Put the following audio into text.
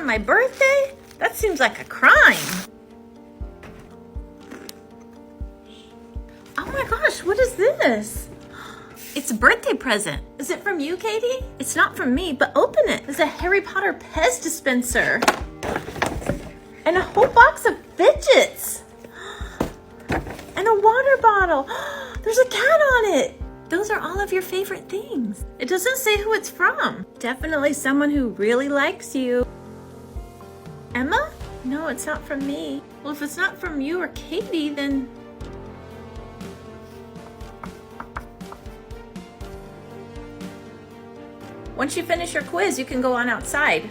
on my birthday? That seems like a crime. Oh my gosh, what is this? It's a birthday present. Is it from you, Katie? It's not from me, but open it. It's a Harry Potter Pez dispenser. And a whole box of fidgets. And a water bottle. There's a cat on it. Those are all of your favorite things. It doesn't say who it's from. Definitely someone who really likes you. Emma? No, it's not from me. Well, if it's not from you or Katie, then... Once you finish your quiz, you can go on outside.